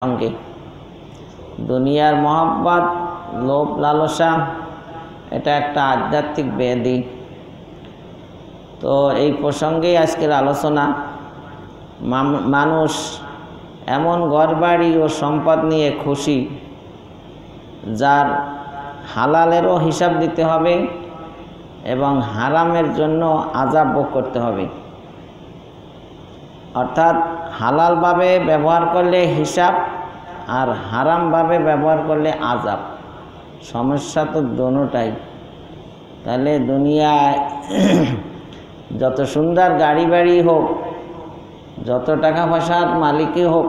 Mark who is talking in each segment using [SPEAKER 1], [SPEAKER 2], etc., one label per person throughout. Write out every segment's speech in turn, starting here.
[SPEAKER 1] সঙ্গে দুনিয়ার মহব্বত, লোভ, লালসা এটা একটা আধ্যাত্মিক ব্যাধি। তো এই প্রসঙ্গেই আজকের আলোচনা। মানুষ এমন ঘরবাড়ি ও সম্পদ নিয়ে খুশি যার হালালেরও হিসাব দিতে হবে এবং হারামের জন্য আযাব ভোগ করতে হবে। অর্থাৎ হালালভাবে ব্যবহার করলে হিসাব আর হারামভাবে ব্যবহার করলে আযাব। সমস্যা তো দোনোটাই। তাহলে দুনিয়ায় যত সুন্দর গাড়ি বাড়ি হোক, যত টাকা পয়সার মালিকই হোক,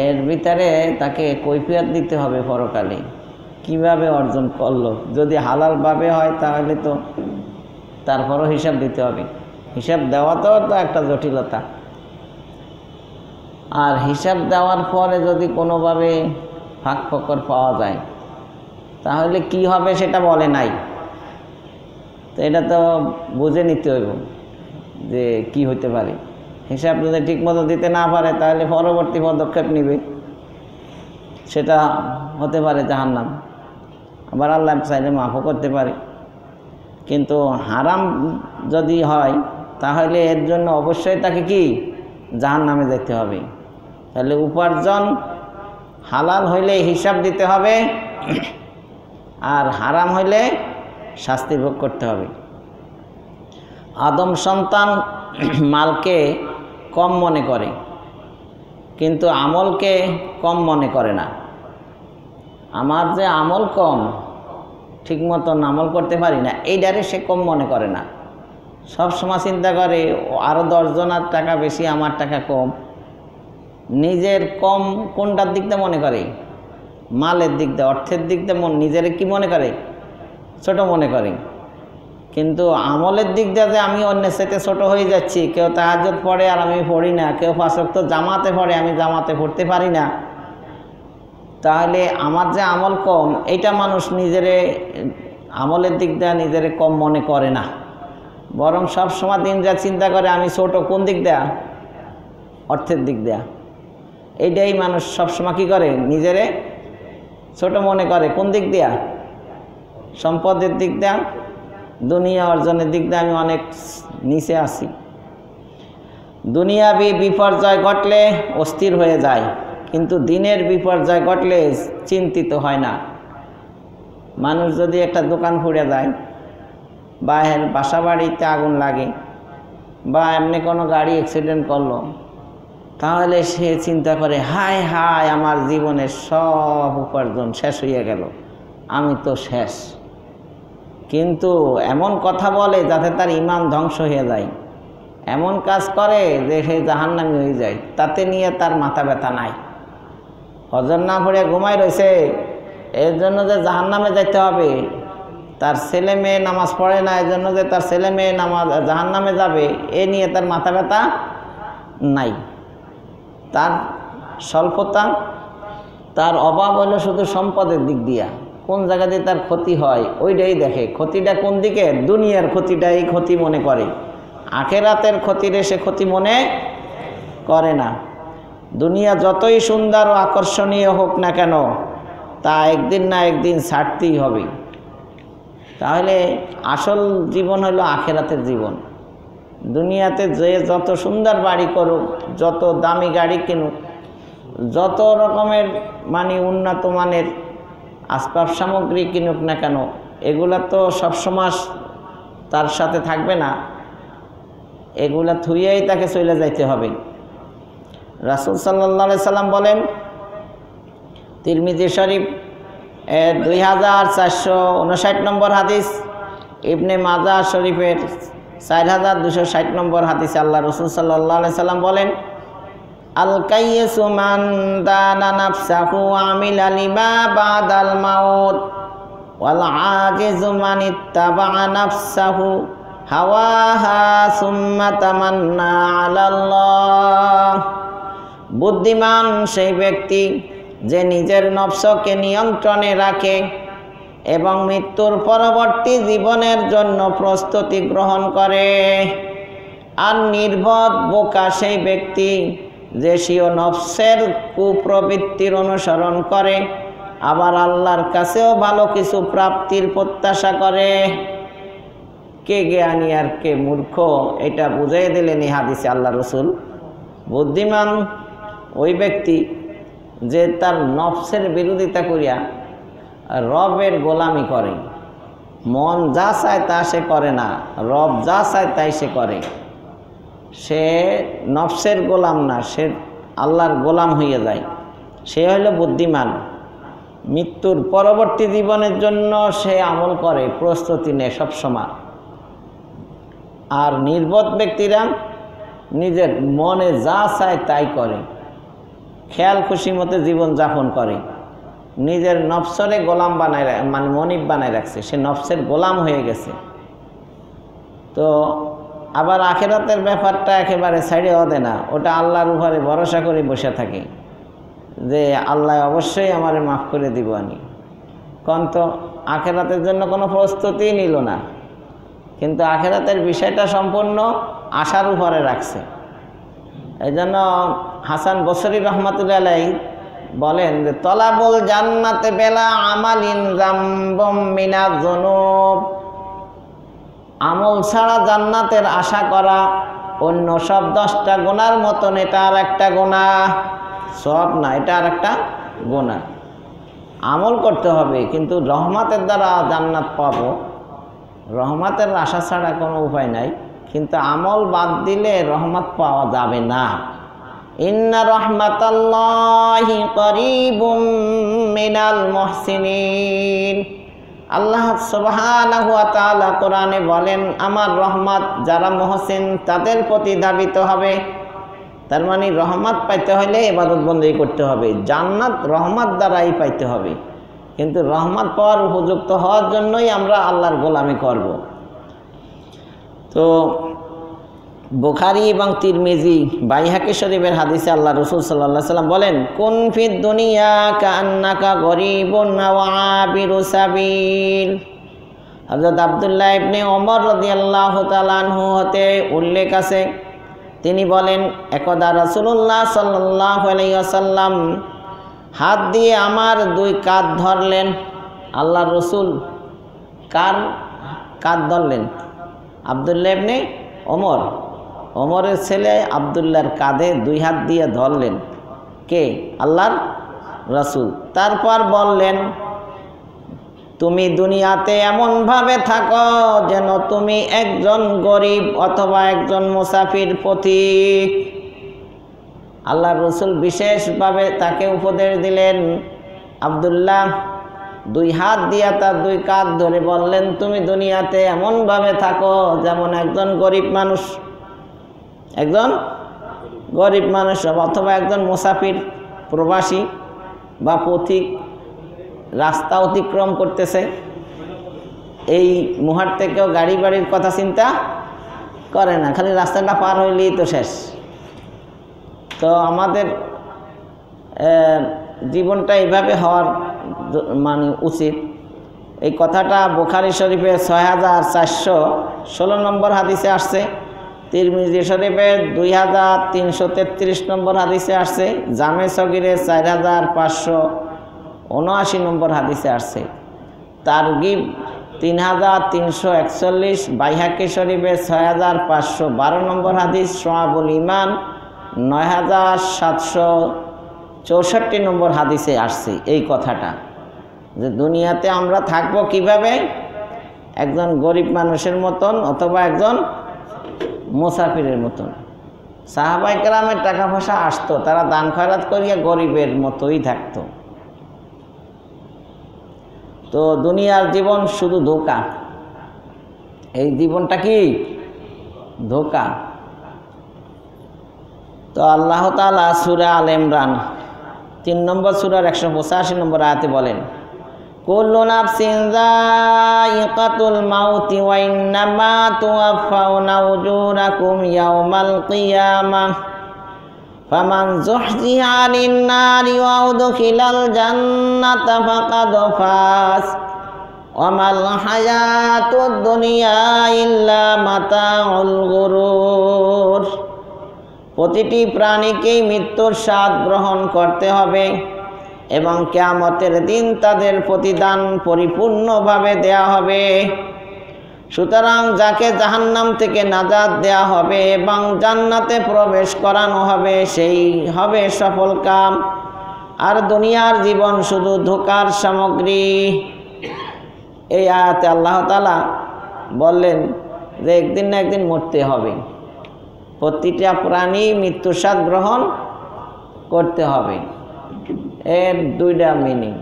[SPEAKER 1] এর ভিতরে তাকে কৈফিয়ত দিতে হবে পরকালে কিভাবে অর্জন করলো। যদি হালালভাবে হয় তাহলে তো তারপরও হিসাব দিতে হবে। হিসাব দেওয়াতেও তো একটা জটিলতা। আর হিসাব দেওয়ার পরে যদি কোনোভাবে ফাঁক ফোকর পাওয়া যায় তাহলে কি হবে সেটা বলে নাই। তো এটা তো বুঝে নিতে হইব যে কি হইতে পারে। হিসাব যদি ঠিকমতো দিতে না পারে তাহলে পরবর্তী পদক্ষেপ নিবে, সেটা হতে পারে জাহান্নাম। আবার আল্লাহ চাইলে মাফও করতে পারে। কিন্তু হারাম যদি হয় তাহলে এর জন্য অবশ্যই তাকে কি জাহান্নামে যেতে হবে। তাহলে উপার্জন হালাল হইলে হিসাব দিতে হবে, আর হারাম হইলে শাস্তি ভোগ করতে হবে। আদম সন্তান মালকে কম মনে করে, কিন্তু আমলকে কম মনে করে না। আমার যে আমল কম, ঠিক মতন আমল করতে পারি না, এইটারে সে কম মনে করে না। সব সময় চিন্তা করে আরও 10 জনের টাকা বেশি, আমার টাকা কম। নিজের কম কোনটার দিক দিয়ে মনে করে? মালের দিক দিয়ে, অর্থের দিক দিয়ে নিজের কি মনে করে? ছোট মনে করে। কিন্তু আমলের দিক দিয়ে যে আমি অন্যের সাথে ছোট হয়ে যাচ্ছি, কেউ তাহাজ্জুদ পড়ে আর আমি পড়ি না, কেউ 5 ওয়াক্ত জামাতে পড়ে আমি জামাতে পড়তে পারি না, তাহলে আমার যে আমল কম, এইটা মানুষ নিজেরে আমলের দিক দিয়ে নিজেরে কম মনে করে না। বরং সব সময় দিন যা চিন্তা করে আমি ছোট কোন দিক দেয়া? অর্থের দিক দেয়া। এইটাই মানুষ সবসময় কী করে? নিজেরে ছোট মনে করে। কোন দিক দেয়া? সম্পদের দিক দেয়া, দুনিয়া অর্জনের দিক দিয়ে আমি অনেক নিচে আছি। দুনিয়াবি বিপর্যয় ঘটলে অস্থির হয়ে যায়, কিন্তু দিনের বিপর্যয় ঘটলে চিন্তিত হয় না। মানুষ যদি একটা দোকান পুড়ে যায়, বা বাসা বাড়িতে আগুন লাগে, বা এমনি কোনো গাড়ি অ্যাক্সিডেন্ট করলো, তাহলে সে চিন্তা করে হায় হায় আমার জীবনের সব উপার্জন শেষ হয়ে গেল, আমি তো শেষ। কিন্তু এমন কথা বলে যাতে তার ঈমান ধ্বংস হয়ে যায়, এমন কাজ করে যে সে জাহান্নামী হয়ে যায়। তাতে নিয়ে তার মাথা ব্যথা নাই। হজর না পড়ে ঘুমায় রয়েছে, এর জন্য যে জাহান্নামে যেতে হবে। তার ছেলে মেয়ে নামাজ পড়ে না, এর জন্য যে তার ছেলে মেয়ে জাহান্নামে যাবে, এ নিয়ে তার মাথা ব্যথা নাই। তার স্বল্পতা, তার অভাব হলো শুধু সম্পদের দিক দিয়া। কোন জায়গা দিয়ে তার ক্ষতি হয় ওইটাই দেখে। ক্ষতিটা কোন দিকে? দুনিয়ার ক্ষতিটাই ক্ষতি মনে করে, আখেরাতের ক্ষতিরে সে ক্ষতি মনে করে না। দুনিয়া যতই সুন্দর ও আকর্ষণীয় হোক না কেন, তা একদিন না একদিন ছাড়তেই হবে। তাহলে আসল জীবন হলো আখেরাতের জীবন। দুনিয়াতে যে যত সুন্দর বাড়ি করুক, যত দামি গাড়ি কিনুক, যত রকমের উন্নত মানের আসবাব সামগ্রী কিনুক না কেন, এগুলা তো সবসময় তার সাথে থাকবে না। এগুলা থুইয়াই তাকে চলে যাইতে হবে। রাসূল সাল্লাল্লাহু আলাইহি সাল্লাম বলেন, তিরমিজি শরীফ 2459 নম্বর হাদিস, ইবনে মাজাহ শরীফের 4260 নম্বর হাদিসে আল্লাহ রাসূল সাল্লাল্লাহু আলাইহি সাল্লাম বলেন, আল কাইয়্যিসু মান দানা নাফসাহু আমিলা লিমা বাদাল মাউত ওয়াল আজিজু মান ইত্তাবা নাফসাহু হাওয়াহা সুম্মা তামান্না আলাল্লাহ। বুদ্ধিমান সেই ব্যক্তি যে নিজের নফসকে নিয়ন্ত্রণে রাখে এবং মৃত্যুর পরবর্তী জীবনের জন্য প্রস্তুতি গ্রহণ করে। আর নির্বোধ বোকা সেই ব্যক্তি যে স্বীয় নফসের কুপ্রবৃত্তির অনুসরণ করে, আবার আল্লাহর কাছেও ভালো কিছু প্রাপ্তির প্রত্যাশা করে। কে জ্ঞানী আর কে মূর্খ এটা বুঝিয়ে দিলেন এই হাদিসে আল্লাহ রসুল। বুদ্ধিমান ওই ব্যক্তি যে তার নফসের বিরোধিতা করিয়া রবের গোলামি করে, মন যা চায় তা সে করে না, রব যা চায় তাই সে করে। সে নফসের গোলাম না, সে আল্লাহর গোলাম হয়ে যায়। সে হলো বুদ্ধিমান। মৃত্যুর পরবর্তী জীবনের জন্য সে আমল করে, প্রস্তুতি নেয় সবসময়। আর নির্বোধ ব্যক্তিরা নিজের মনে যা চায় তাই করে, খেয়াল খুশি মতো জীবন যাপন করে, নিজের নফসরে গোলাম বানায়, মানে মনিব বানায় রাখছে, সে নফসের গোলাম হয়ে গেছে। তো আবার আখিরাতের ব্যাপারটা একেবারে ছাইড়েও দেয় না, ওটা আল্লাহর উপরে ভরসা করে বসে থাকে যে আল্লাহ অবশ্যই আমারে মাফ করে দিব। আমি কোন তো আখিরাতের জন্য কোনো প্রস্তুতি নিল না, কিন্তু আখিরাতের বিষয়টা সম্পূর্ণ আশার উপরে রাখছে। এই জন্য হাসান বসরি রহমাতুল্লাহ আলাইহি বলেন যে তলাবুল জান্নাতে বেলা আমালিন জামবুম মিনাজ যুনুব, আমল ছাড়া জান্নাতের আশা করা অন্য সব 10টা গুনার মতন এটা আর একটা গুনাহ, সব না, এটা আর একটা গুনাহ। আমল করতে হবে, কিন্তু রহমতের দ্বারা জান্নাত পাবো, রহমতের আশা ছাড়া কোনো উপায় নাই। কিন্তু আমল বাদ দিলে রহমত পাওয়া যাবে না। ইন্না রাহমাতাল্লাহি করিবুম মিনাল মুহসিনিন, আল্লাহ সুবহানাহু ওয়া তাআলা কোরআনে বলেন আমার রহমত যারা মুহসিন তাদের প্রতি ধাবিত হবে। তার মানে রহমত পাইতে হলে ইবাদত বন্দেগী করতে হবে, জান্নাত রহমত দ্বারাই পাইতে হবে। কিন্তু রহমত পাওয়ার উপযুক্ত হওয়ার জন্যই আমরা আল্লাহর গোলামি করব। তো বুখারী এবং তিরমিজি বাইহাকি শরীফের হাদিসে আল্লাহ রাসূল সাল্লাল্লাহু আলাইহি ওয়াসাল্লাম বলেন কুন ফিদ দুনিয়া কান্নাকা গরিবুন ওয়া আবিরু সাবিল। হযরত আব্দুল্লাহ ইবনে ওমর রাদিয়াল্লাহু তাআলা আনহু হতে উল্লেখ আছে, তিনি বলেন একদা রাসূলুল্লাহ সাল্লাল্লাহু আলাইহি ওয়াসাল্লাম হাত দিয়ে আমার 2 কাঁধ ধরলেন। আল্লাহর রাসূল কার কাঁধ ধরলেন? আব্দুল্লাহ ইবনে ওমর, ওমরের ছেলে আব্দুল্লাহর কাঁধে 2 হাত দিয়ে ধরলেন। কে? আল্লাহর রাসূল। তারপর বললেন তুমি দুনিয়াতে এমনভাবে থাকো যেন তুমি একজন গরিব অথবা একজন মুসাফির পথিক। আল্লাহর রাসূল বিশেষভাবে তাকে উপদেশ দিলেন। আব্দুল্লাহ 2 হাত দিয়ে তার 2 কাঁধ ধরে বললেন তুমি দুনিয়াতে এমনভাবে থাকো যেমন একজন গরিব মানুষ, একজন গরিব মানুষ অথবা একজন মুসাফির, প্রবাসী বা পথিক, রাস্তা অতিক্রম করতেছে। এই মুহূর্তে কেউ গাড়ি বাড়ির কথা চিন্তা করে না, খালি রাস্তাটা পার হইলেই তো শেষ। তো আমাদের জীবনটা এইভাবে হওয়ার মানে উচিত। এই কথাটা বুখারী শরীফে 6416 নম্বর হাদিসে আসছে, তিরমিজি শরীফে 2333 নম্বর হাদিসে আসছে, জামে সগীরে 4579 নম্বর হাদিসে আসছে, তারগিব 3341, বাইহাকি শরীফে 6512 নম্বর হাদিস, শুআবুল ঈমান 9764 নম্বর হাদিসে আসছে এই কথাটা, যে দুনিয়াতে আমরা থাকবো কিভাবে? একজন গরিব মানুষের মতন অথবা একজন মুসাফিরের মতন। সাহাবায়ে কেরামের টাকা পয়সা আসতো, তারা দান খয়রাত করিয়া গরিবের মতোই থাকতো। তো দুনিয়ার জীবন শুধু ধোঁকা, এই জীবনটা কি ধোঁকা। তো আল্লাহ তাআলা সূরা আল ইমরান 3 নম্বর সূরার 185 নম্বর আয়াতে বলেন কুল্লু নাফসিন যায়িকাতুল মাউতি ওয়া ইন্নামা তুওয়াফাউনা উজুরাকুম ইয়াওমাল কিয়ামাহ ফামান যুহজিহা আনিন নারি ওয়া উদখিলাল জান্নাতা ফাকাদ ফাজ ওয়া মাল হায়াতুদ দুনিয়া ইল্লা মাতাউল গুরুর প্রতিটি প্রাণীকেই মৃত্যুর স্বাদ গ্রহণ করতে হবে এবং কিয়ামতের দিন তাদের প্রতিদান পরিপূর্ণভাবে দেয়া হবে। সুতরাং যাকে জাহান্নাম থেকে নাজাত দেয়া হবে এবং জান্নাতে প্রবেশ করানো হবে সেই হবে সফল কাম। আর দুনিয়ার জীবন শুধু ধোঁকার সামগ্রী। এই আয়াতে আল্লাহ তাআলা বললেন যে একদিন না একদিন মরতে হবে, প্রতিটা প্রাণী মৃত্যুর স্বাদ গ্রহণ করতে হবে। এর দুইটা মিনিং।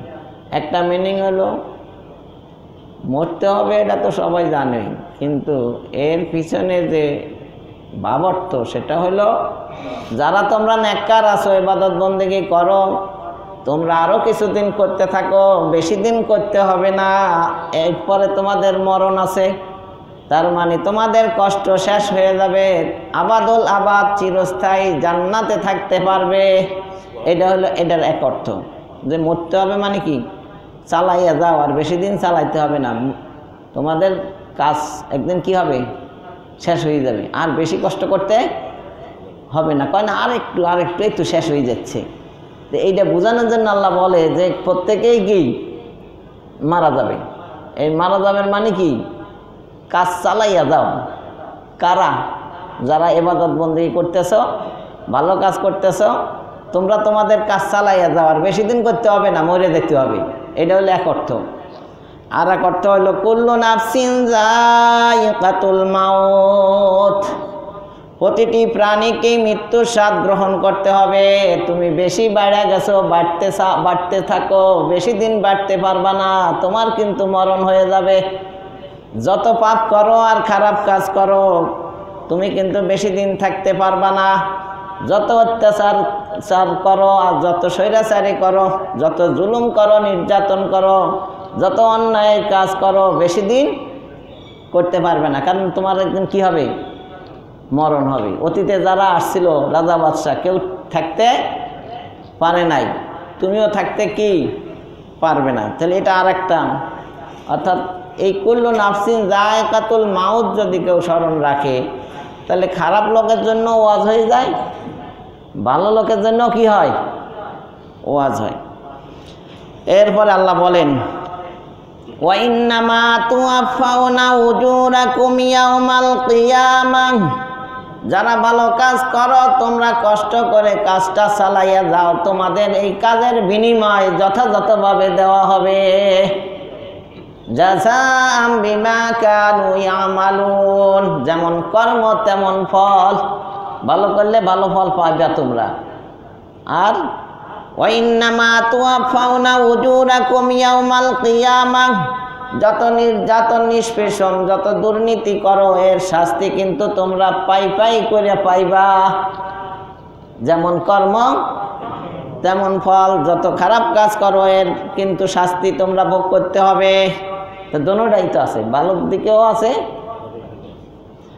[SPEAKER 1] একটা মিনিং হলো মরতে হবে, এটা তো সবাই জানে, কিন্তু এর পিছনে যে ভাবার্থ সেটা হলো যারা তোমরা নেককার আছো, ইবাদত বন্দেগী করো, তোমরা আরও কিছুদিন করতে থাকো, বেশি দিন করতে হবে না, এরপরে তোমাদের মরণ আছে। তার মানে তোমাদের কষ্ট শেষ হয়ে যাবে, আবাদুল আবাদ চিরস্থায়ী জান্নাতে থাকতে পারবে। এটা হলো এটার এক অর্থ। যে মরতে হবে মানে কি, চালাইয়া যাও, আর বেশি দিন চালাইতে হবে না, তোমাদের কাজ একদিন কি হবে, শেষ হয়ে যাবে, আর বেশি কষ্ট করতে হবে না। কয় না আরেকটু এই তো শেষ হয়ে যাচ্ছে। তো এইটা বোঝানোর জন্য আল্লাহ বলে যে প্রত্যেকেই কি মারা যাবে। এই মারা যাবেন মানে কি, কাজ চালাইয়া যাও। কারা? যারা ইবাদত বন্দেগী করতেছ, ভালো কাজ করতেছ, তোমরা তোমাদের কাজ চালাইয়া যাও, আর বেশি দিন করতে হবে না, মরে যেতে হবে। এটা হলো এক অর্থ। আর এক অর্থ হলো কুল্লু নাফসিন যায়িকাতুল মাউত, প্রতিটি প্রাণীকেই মৃত্যুর স্বাদ গ্রহণ করতে হবে। তুমি বেশি বেড়ে গেছো, বাড়তে থাকো, বেশি দিন বাড়তে পারবা না, তোমার কিন্তু মরণ হয়ে যাবে। যত পাপ করো আর খারাপ কাজ করো, তুমি কিন্তু বেশি দিন থাকতে পারবা না। যত অত্যাচার করো আর যত স্বৈরাচারী করো, যত জুলুম করো, নির্যাতন করো, যত অন্যায়ের কাজ করো, বেশি দিন করতে পারবে না, কারণ তোমার একদিন কি হবে, মরণ হবে। অতীতে যারা আসছিল রাজা বাদশাহ, কেউ থাকতে পারে নাই, তুমিও থাকতে কি পারবে না। তাহলে এটা আর একটা, অর্থাৎ এই কুল্লু নাফসিন যায়িকাতুল মাউত যদি কেউ স্মরণ রাখে, তাহলে খারাপ লোকের জন্য ওয়াজ হয়ে যায়, ভালো লোকের জন্য কি হয়, ওয়াজ হয়। এরপরে আল্লাহ বলেন ওয়া ইন্নামা তুওয়াফাউনা উজুরাকুম ইয়াউমাল কিয়ামাহ, যারা ভালো কাজ করো, তোমরা কষ্ট করে কাজটা চালাইয়া যাও, তোমাদের এই কাজের বিনিময় যথাযথভাবে দেওয়া হবে। জাযাআম বিমা কানু ইয়ামালুন, যেমন কর্ম তেমন ফল, ভালো করলে ভালো ফল পাবে তোমরা। আর ওয়া ইন্নামা তুওয়াফাউনা উজুরাকুম ইয়াউমাল কিয়ামাহ, যত নির্যাতন নিষ্পেষণ, যত দুর্নীতি করো, এর শাস্তি কিন্তু তোমরা পাই করে পাইবা। যেমন কর্ম তেমন ফল, যত খারাপ কাজ করো এর কিন্তু শাস্তি তোমরা ভোগ করতে হবে। তো দোনোটাই তো আছে, ভালোর দিকেও আছে।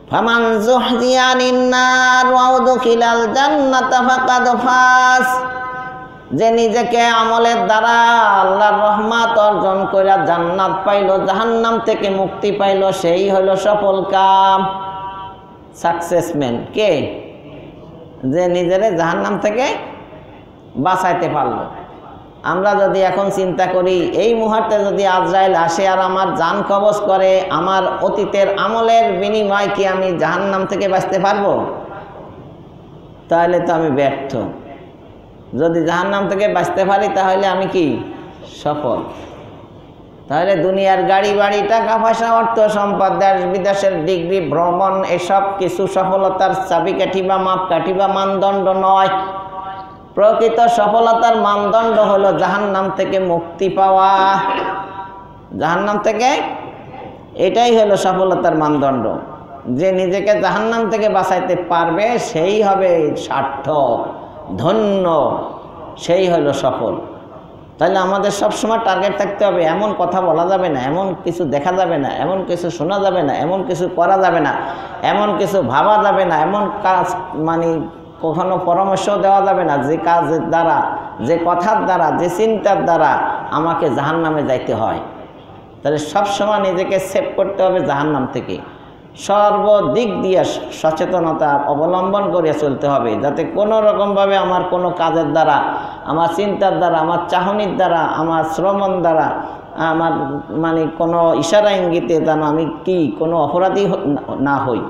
[SPEAKER 1] ফামান যুহজিয়া আনিন নার ওয়া উদখিলাল জান্নাতা ফাকাদ ফাজ, যে নিজেকে আমলের দ্বারা আল্লাহর রহমত অর্জন করে জান্নাত পাইল, জাহান্নাম থেকে মুক্তি পাইল, সেই হলো সফল কাম, সাকসেসম্যান। কে? যে নিজেরে জাহান্নাম থেকে বাঁচাইতে পারলো। আমরা যদি এখন চিন্তা করি, এই মুহূর্তে যদি আজরাইল আসে আর আমার জান কবজ করে, আমার অতীতের আমলের বিনিময় কি আমি জাহান্নাম থেকে বাঁচতে পারবো? তাহলে তো আমি ব্যর্থ। যদি জাহান্নাম থেকে বাঁচতে পারি তাহলে আমি কি সফল। তাহলে দুনিয়ার গাড়ি বাড়ি, টাকা পয়সা, অর্থ সম্পদ, দেশ বিদেশের ডিগ্রি, ভ্রমণ, এসব কিছু সফলতার চাবিকাঠি বা মাপকাঠি বা মানদণ্ড নয়। প্রকৃত সফলতার মানদণ্ড হলো জাহান্নাম থেকে মুক্তি পাওয়া। জাহান্নাম থেকে, এটাই হলো সফলতার মানদণ্ড। যে নিজেকে জাহান্নাম থেকে বাঁচাইতে পারবে সেই হবে সার্থক, ধন্য, সেই হলো সফল। তাহলে আমাদের সবসময় টার্গেট থাকতে হবে, এমন কথা বলা যাবে না, এমন কিছু দেখা যাবে না, এমন কিছু শোনা যাবে না, এমন কিছু করা যাবে না, এমন কিছু ভাবা যাবে না, এমন কাজ মানে কখনো পরামর্শ দেওয়া যাবে না যে কাজের দ্বারা, যে কথার দ্বারা, যে চিন্তার দ্বারা আমাকে জাহান্নামে যাইতে হয়। তাহলে সবসময় নিজেকে সেভ করতে হবে জাহান্নাম থেকে। সর্বদিক দিয়ে সচেতনতা অবলম্বন করে চলতে হবে, যাতে কোনো রকমভাবে আমার কোনো কাজের দ্বারা, আমার চিন্তার দ্বারা, আমার চাহনির দ্বারা, আমার শ্রমণ দ্বারা, আমার মানে কোনো ইশারা ইঙ্গিতে যেন আমি কি কোনো অপরাধী না হই।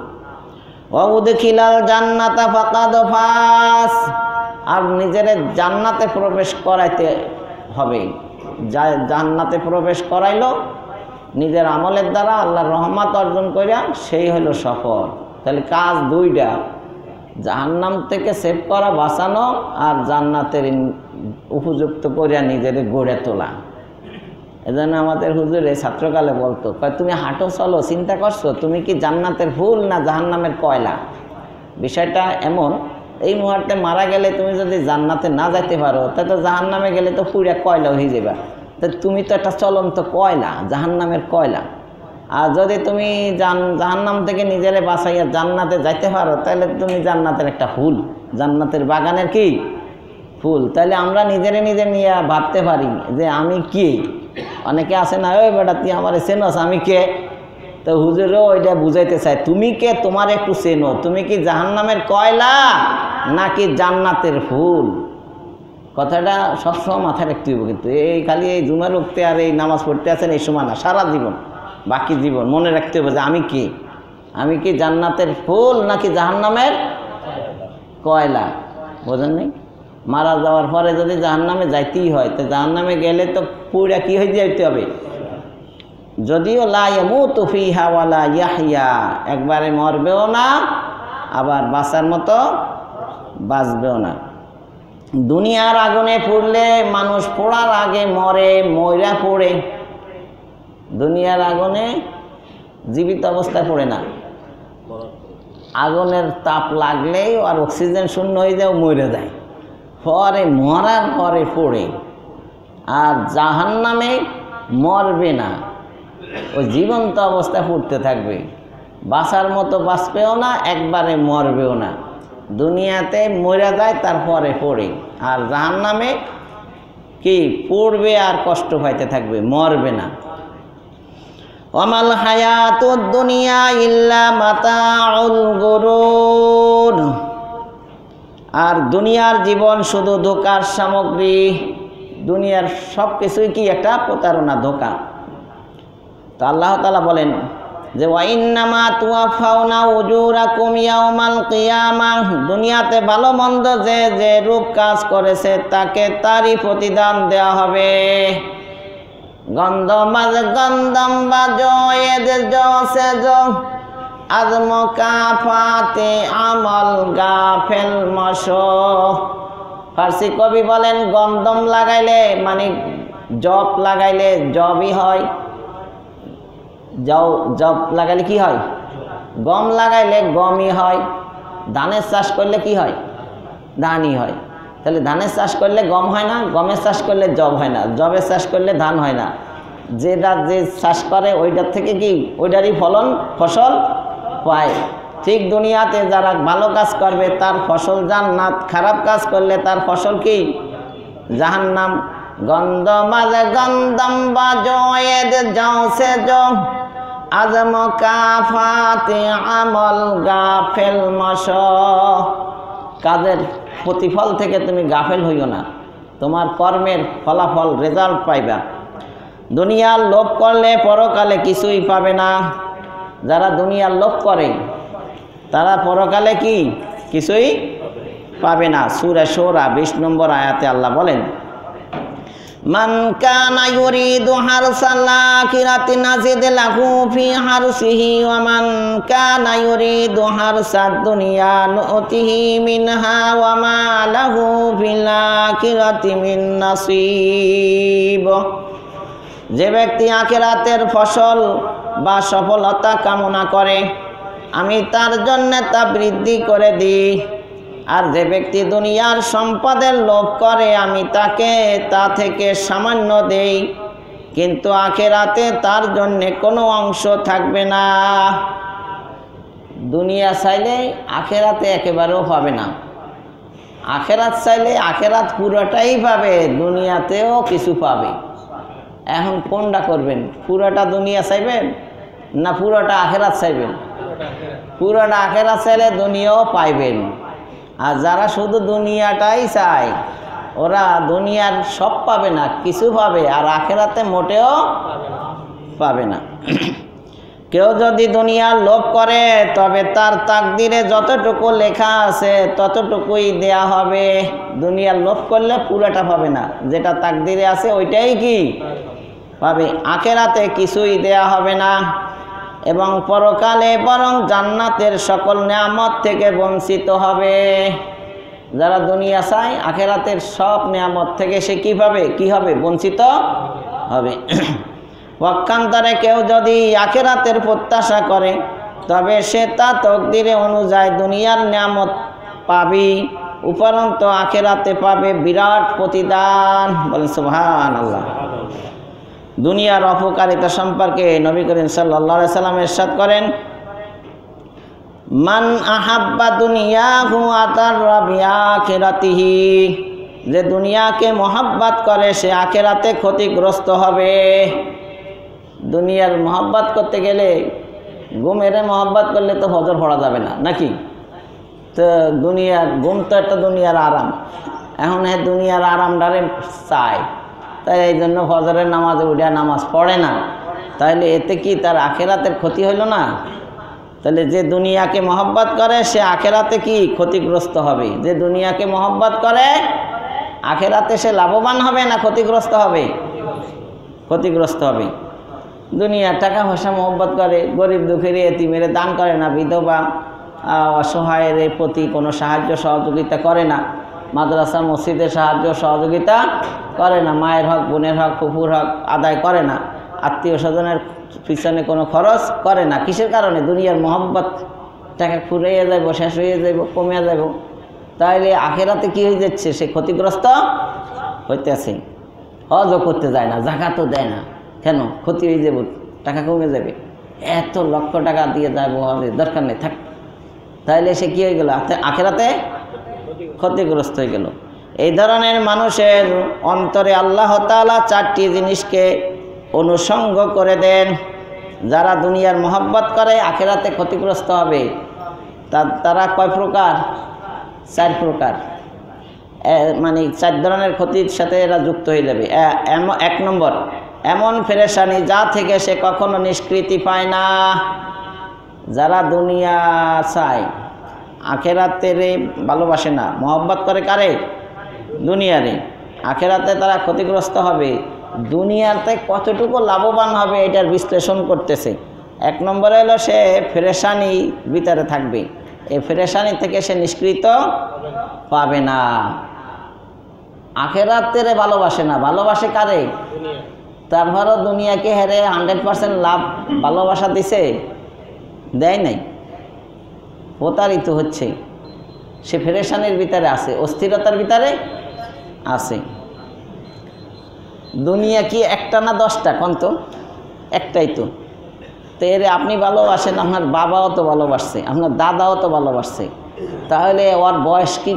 [SPEAKER 1] ওয়াউদখিলাল জান্নাতা ফাকাদ ফাস, আর নিজের জান্নাতে প্রবেশ করাইতে হবে। জান্নাতে প্রবেশ করাইলো নিজের আমলের দ্বারা, আল্লাহর রহমত অর্জন করিয়া, সেই হলো সফল। তাহলে কাজ দুইটা, জাহান্নাম থেকে সেভ করা, বাঁচানো, আর জান্নাতের উপযুক্ত করিয়া নিজের গড়ে তোলা। এজন্য আমাদের হুজুরে ছাত্রকালে বলতো, তুমি হাঁটো চলো, চিন্তা করছো তুমি কি জান্নাতের ফুল না জাহান্নামের কয়লা? বিষয়টা এমন, এই মুহূর্তে মারা গেলে তুমি যদি জান্নাতে না যাইতে পারো, তাহলে তো জাহান্নামে গেলে তো পুরা কয়লা হয়ে যাবে। তো তুমি তো একটা চলন্ত কয়লা, জাহান্নামের কয়লা। আর যদি তুমি জাহান্নাম থেকে নিজেরে বাঁচাইয়া জান্নাতে যাইতে পারো, তাহলে তুমি জান্নাতের একটা ফুল, জান্নাতের বাগানের কি ফুল। তাহলে আমরা নিজেরে নিজে নিয়ে ভাবতে পারি যে আমি কি। অনেকে আছে না, ওই বেটা তুই আমার চেনস, আমি কে? তো হুজুরও ওইটা বুঝাইতে চায়, তুমি কে তোমার একটু চেনো, তুমি কি জাহান্নামের কয়লা নাকি জান্নাতের ফুল? কথাটা সবসময় মাথায় রাখতে হবে। কিন্তু এই খালি এই জুমার উঠতে আর এই নামাজ পড়তে আছেন এই সময় না, সারা জীবন, বাকি জীবন মনে রাখতে হবে যে আমি কি, আমি কি জান্নাতের ফুল নাকি জাহান্নামের কয়লা? বোঝেন নাই? মারা যাওয়ার পরে যদি জাহান্নামে যাইতেই হয়, তো জাহান্নামে গেলে তো পুরা কি হয়ে যাইতে হবে? যদিও লা ইয়ামুতু ফিহা ওয়ালা ইয়াহইয়া, একবারে মরবেও না আবার বাঁচার মতো বাঁচবেও না। দুনিয়ার আগুনে পড়লে মানুষ পোড়ার আগে মরে, ময়রা পড়ে। দুনিয়ার আগুনে জীবিত অবস্থায় পড়ে না, আগুনের তাপ লাগলেই আর অক্সিজেন শূন্য হয়ে যায়, মরে যায়, পরে মরার পরে পড়ে। আর জাহান্নামে মরবে না, ওই জীবন্ত অবস্থায় পড়তে থাকবে, বাঁচার মতো বাঁচবেও না, একবারে মরবেও না। দুনিয়াতে মরে যায়, তারপরে পড়ে। আর জাহান্নামে কি পড়বে আর কষ্ট পাইতে থাকবে, মরবে না। ওয়ামাল হায়াতুদ দুনিয়া ইল্লা মাতাউল গুরুর, আর দুনিয়ার জীবন শুধু ধোঁকার সামগ্রী। দুনিয়ার সব কিছুই কি একটা প্রতারণা, ধোঁকা। তো আল্লাহ তাআলা বলেন যে ওয়াইন্নামা তুওয়াফাউনা উজুরাকুম ইয়াউমাল কিয়ামাহ, দুনিয়াতে ভালো মন্দ যে যে রূপ কাজ করেছে তাকে তারই প্রতিদান দেওয়া হবে। গন্ধম গন্ধম বাজো এদের জসে জো আজমকাফাতে আমল গাফেল মশো। ফার্সি কবি বলেন, গন্ধম লাগাইলে মানে জব লাগাইলে জবই হয়, জব লাগাইলে কি হয়? গম লাগাইলে গমই হয়। ধানের চাষ করলে কি হয়? ধানই হয়। তাহলে ধানের চাষ করলে গম হয় না, গমের চাষ করলে জব হয় না, জবের চাষ করলে ধান হয় না। যেটা যে চাষ করে ওইটার থেকে কি ওইটারই ফসল পায়। ঠিক দুনিয়াতে যারা ভালো কাজ করবে তার ফসল জান্নাত, খারাপ কাজ করলে তার ফসল কি? জাহান্নাম। গন্ধ বাজে গন্ধম বাজো এদের যাও সে জো আজম কাফাতে আমল গাফেল মশ। কাজের প্রতিফল থেকে তুমি গাফেল হইও না, তোমার কর্মের ফলাফল রেজাল্ট পাইবা। দুনিয়ার লোভ করলে পরকালে কিছুই পাবে না। যারা দুনিয়ার লোভ করে তারা পরকালে কি কিছুই পাবে না। সূরা শূরা 20 নম্বর আয়াতে আল্লাহ বলেন, মান কানা ইউরিদু হারসাল আখিরাতি নাজিদ লাহু ফি হারসিহি ওয়া মান কানা ইউরিদু হারসাদ দুনিয়া নুতিহি মিনহা ওয়া মা লাহু ফিল আখিরাতি মিন নাসিব। যে ব্যক্তি আখিরাতের ফসল বা সফলতা কামনা করে আমি তার জন্য তা বৃদ্ধি করে দিই, আর যে ব্যক্তি দুনিয়ার সম্পদের লোভ করে আমি তাকে তা থেকে সামান্য দেই, কিন্তু আখিরাতে তার জন্য কোনো অংশ থাকবে না। দুনিয়া চাইলে আখিরাতে একেবারেও পাবে না, আখিরাত চাইলে আখিরাত পুরোটাই পাবে, দুনিয়াতেও কিছু পাবে। এখন কোনটা করবেন? পুরোটা দুনিয়া চাইবেন না পুরোটা আখিরাত চাইবেন? পুরোটা আখেরাত চাইলে দুনিয়াও পাইবেন। আর যারা শুধু দুনিয়াটাই চায় ওরা দুনিয়ার সব পাবে না, কিছু পাবে, আর আখেরাতে মোটেও পাবে না। কেউ যদি দুনিয়ার লোভ করে তবে তার তাকদিরে যতটুকু লেখা আছে ততটুকুই দেয়া হবে। দুনিয়ার লোভ করলে পুরোটা পাবে না, যেটা তাকদিরে আছে ওইটাই কি পাবে, আখেরাতে কিছুই দেয়া হবে না। এবং পরকালে বরং জান্নাতের সকল নিয়ামত থেকে বঞ্চিত হবে। যারা দুনিয়া চায় আখেরাতের সব নিয়ামত থেকে সে কি হবে বঞ্চিত হবে। পক্ষান্তরে কেউ যদি আখেরাতের প্রত্যাশা করে তবে সে তা তকদিরে অনুযায়ী দুনিয়ার নিয়ামত পাবে, উপরন্ত আখেরাতে পাবে বিরাট প্রতিদান। বলেন সুবহানাল্লাহ। দুনিয়ার অপকারিতা সম্পর্কে নবী করিম সাল্লাল্লাহু আলাইহি সাল্লাম ইরশাদ করেন, মান আহাব্বা দুনিয়াহু আতাররা বিআখিরাতিহি, যে দুনিয়াকে মহব্বত করে সে আখেরাতে ক্ষতিগ্রস্ত হবে। দুনিয়ার মহব্বত করতে গেলে ঘুমের মহব্বত করলে তো ফজর পড়া যাবে না নাকি? তো দুনিয়ার ঘুম তো একটা দুনিয়ার আরাম, এখন দুনিয়ার আরামটারে চায়, তাই এই জন্য ফজরের নামাজে উঠে নামাজ পড়ে না। তাহলে এতে কি তার আখেরাতের ক্ষতি হইল না? তাহলে যে দুনিয়াকে মহব্বত করে সে আখেরাতে কি ক্ষতিগ্রস্ত হবে। যে দুনিয়াকে মহব্বত করে আখেরাতে সে লাভবান হবে না ক্ষতিগ্রস্ত হবে? ক্ষতিগ্রস্ত হবে। দুনিয়ার টাকা পয়সা মহব্বত করে, গরিব দুঃখের এতিমের দান করে না, বিধবা অসহায়ের প্রতি কোনো সাহায্য সহযোগিতা করে না, মাদ্রাসা মসজিদের সাহায্য সহযোগিতা করে না, মায়ের হক বোনের হক ফুফুর হক আদায় করে না, আত্মীয় স্বজনের পিছনে কোনো খরচ করে না। কিসের কারণে? দুনিয়ার মহব্বত। টাকা ফুরিয়ে যাব, শেষ হয়ে যাব, কমে যাব। তাইলে আখেরাতে কি হয়ে যাচ্ছে? সে ক্ষতিগ্রস্ত হইতেছে। হজও করতে যায় না, জাকাতও দেয় না, কেন? ক্ষতি হয়ে যাব, টাকা কমে যাবে, এত লক্ষ টাকা দিয়ে যাবো হজে, দরকার নেই, থাক। তাইলে সে কী হয়ে গেল? আখেরাতে ক্ষতিগ্রস্ত হয়ে গেল। এই ধরনের মানুষের অন্তরে আল্লাহ তাআলা চারটি জিনিসকে অনুসঙ্গ করে দেন। যারা দুনিয়ার মহব্বত করে আখেরাতে ক্ষতিগ্রস্ত হবে। তারা কয় প্রকার? চার প্রকার, মানে চার ধরনের ক্ষতির সাথে এরা যুক্ত হয়ে যাবে। এক নম্বর, এমন পেরেশানি যা থেকে সে কখনো নিষ্কৃতি পায় না। যারা দুনিয়া চায় আখেরাতেরে ভালোবাসে না, মহব্বত করে কারে? দুনিয়ারে। আখেরাতে তারা ক্ষতিগ্রস্ত হবে। দুনিয়াতে কতটুকু লাভবান হবে এটার বিশ্লেষণ করতেছে। এক নম্বরে হলো সে পেরেশানি ভিতরে থাকবে, এই পেরেশানি থেকে সে নিষ্কৃত পাবে না। আখেরাতেরে ভালোবাসে না, ভালোবাসে কারে? তারপরও দুনিয়াকে হেরে 100% লাভ ভালোবাসা দিছে? দেয় নাই, প্রতারিত হচ্ছে। সে পেরেশানির ভিতরে আছে, অস্থিরতার ভিতরে আছে। দুনিয়া কি একটা না 10টা? কোন তো একটাই তো। তো এর আপনি ভালোবাসেন, আপনার বাবাও তো ভালোবাসছে, আপনার দাদাও তো ভালোবাসছে, তাহলে ওর বয়স কি